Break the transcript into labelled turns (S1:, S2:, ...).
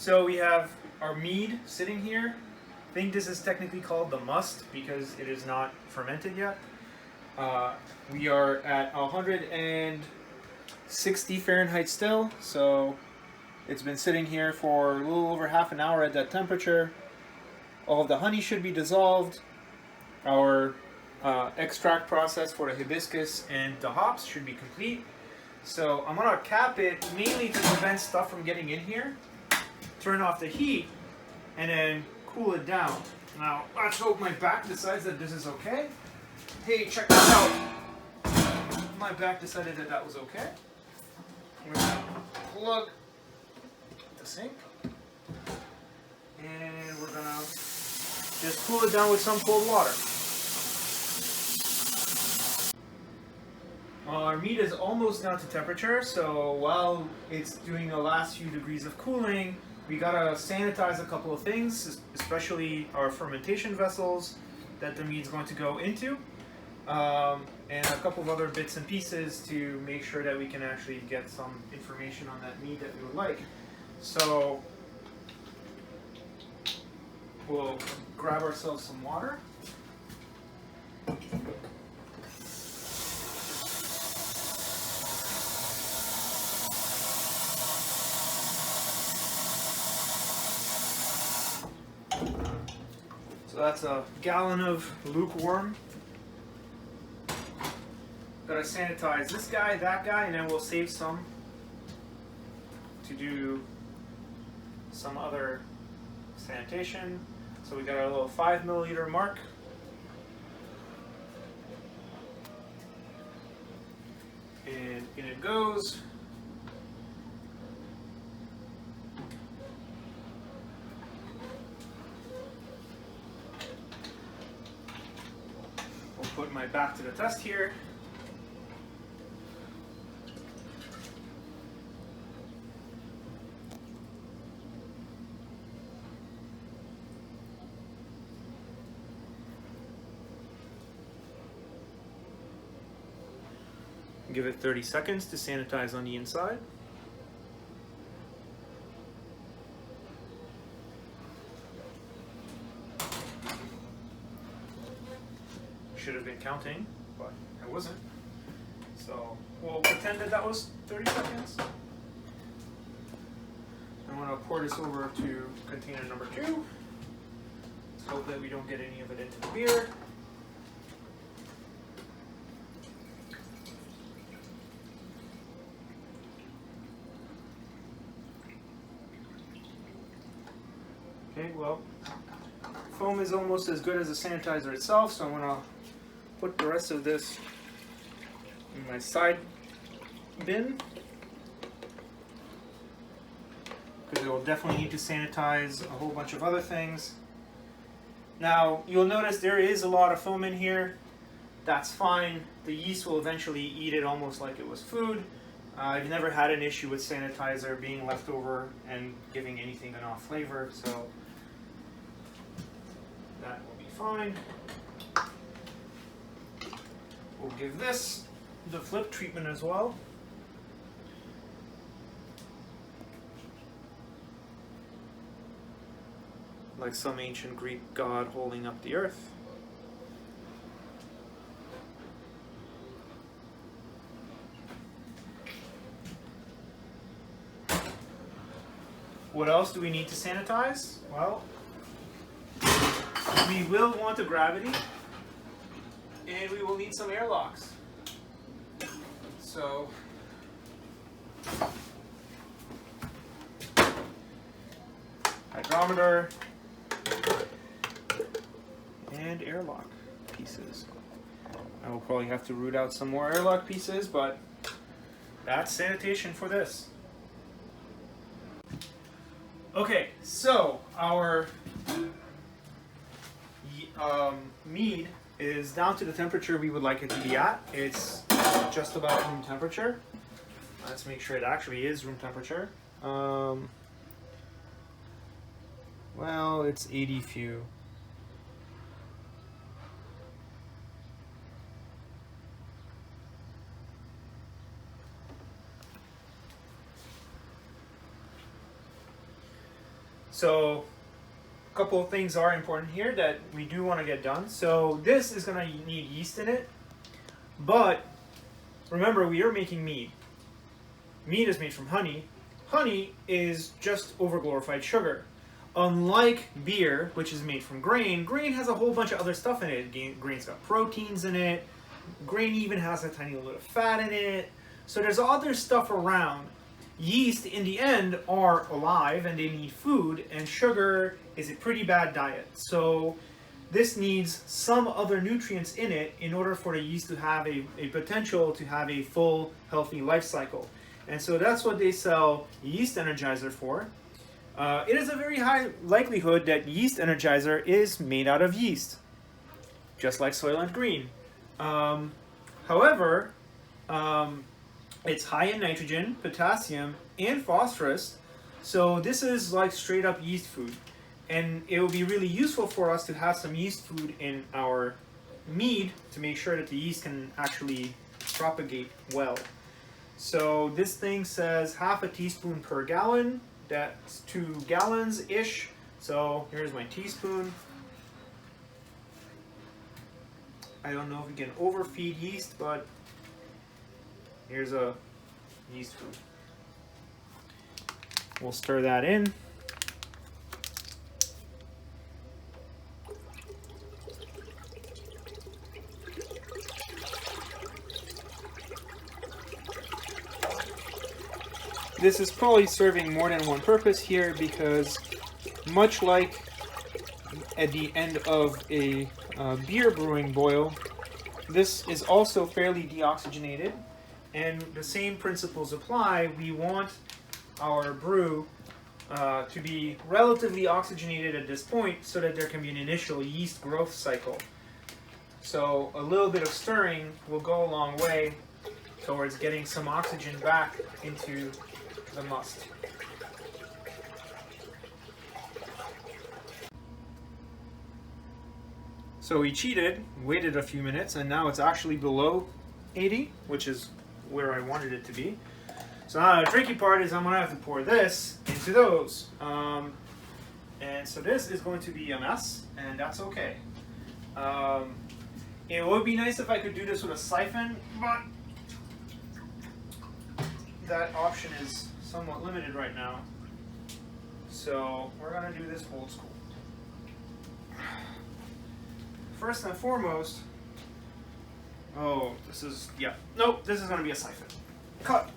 S1: So we have our mead sitting here. I think this is technically called the must because it is not fermented yet. We are at 160 Fahrenheit still, so it's been sitting here for a little over half an hour at that temperature. All of the honey should be dissolved. Our extract process for the hibiscus and the hops should be complete. So I'm gonna cap it mainly to prevent stuff from getting in here. Turn off the heat and then cool it down. Now let's hope my back decides that this is okay. Hey, check this out. My back decided that that was okay. We're gonna plug the sink and we're gonna just cool it down with some cold water. Our meat is almost down to temperature, so while it's doing the last few degrees of cooling, we gotta sanitize a couple of things, especially our fermentation vessels that the meat's going to go into, and a couple of other bits and pieces to make sure that we can actually get some information on that meat that we would like. So we'll grab ourselves some water. So that's a gallon of lukewarm. Gotta sanitize this guy, that guy, and then we'll save some to do some other sanitation. So we got our little 5 milliliter mark. And in it goes. Put my back to the test here. Give it 30 seconds to sanitize on the inside. Should have been counting, but I wasn't. So we'll pretend that that was 30 seconds. I'm going to pour this over to container number 2. Let's hope that we don't get any of it into the beer. Okay, well, foam is almost as good as the sanitizer itself, so I'm going to put the rest of this in my side bin because it will definitely need to sanitize a whole bunch of other things. Now you'll notice there is a lot of foam in here. That's fine. The yeast will eventually eat it almost like it was food. I've never had an issue with sanitizer being left over and giving anything an off flavor, so that will be fine. We'll give this the flip treatment as well. Like some ancient Greek god holding up the earth. What else do we need to sanitize? Well, we will want a gravity. And we will need some airlocks. So hydrometer and airlock pieces. I will probably have to root out some more airlock pieces, but that's sanitation for this. Okay, so our mead is down to the temperature we would like it to be at. It's just about room temperature. Let's make sure it actually is room temperature. Well, it's 80 few. So a couple of things are important here that we do want to get done. So this is going to need yeast in it, but remember, we are making mead. Mead is made from honey. Honey is just overglorified sugar. Unlike beer, which is made from grain, grain has a whole bunch of other stuff in it. Grain's got proteins in it. Grain even has a tiny little bit of fat in it. So there's other stuff around. Yeast, in the end, are alive and they need food, and sugar is a pretty bad diet. So this needs some other nutrients in it in order for the yeast to have a potential to have a full, healthy life cycle. And so that's what they sell yeast energizer for. It is a very high likelihood that yeast energizer is made out of yeast, just like Soylent Green. However, it's high in nitrogen, potassium, and phosphorus, so this is like straight up yeast food. And it will be really useful for us to have some yeast food in our mead to make sure that the yeast can actually propagate well. So this thing says half a teaspoon per gallon. That's 2 gallons-ish. So here's my teaspoon. I don't know if we can overfeed yeast, but here's a yeast food. We'll stir that in. This is probably serving more than one purpose here, because much like at the end of a beer brewing boil, this is also fairly deoxygenated, and the same principles apply. We want our brew to be relatively oxygenated at this point so that there can be an initial yeast growth cycle. So a little bit of stirring will go a long way towards getting some oxygen back into the must. So we cheated, waited a few minutes, and now it's actually below 80, which is where I wanted it to be. So now the tricky part is I'm going to have to pour this into those. And so this is going to be a mess, and that's okay. It would be nice if I could do this with a siphon, but that option is somewhat limited right now. So we're going to do this old school. First and foremost, this is going to be a siphon. Cut.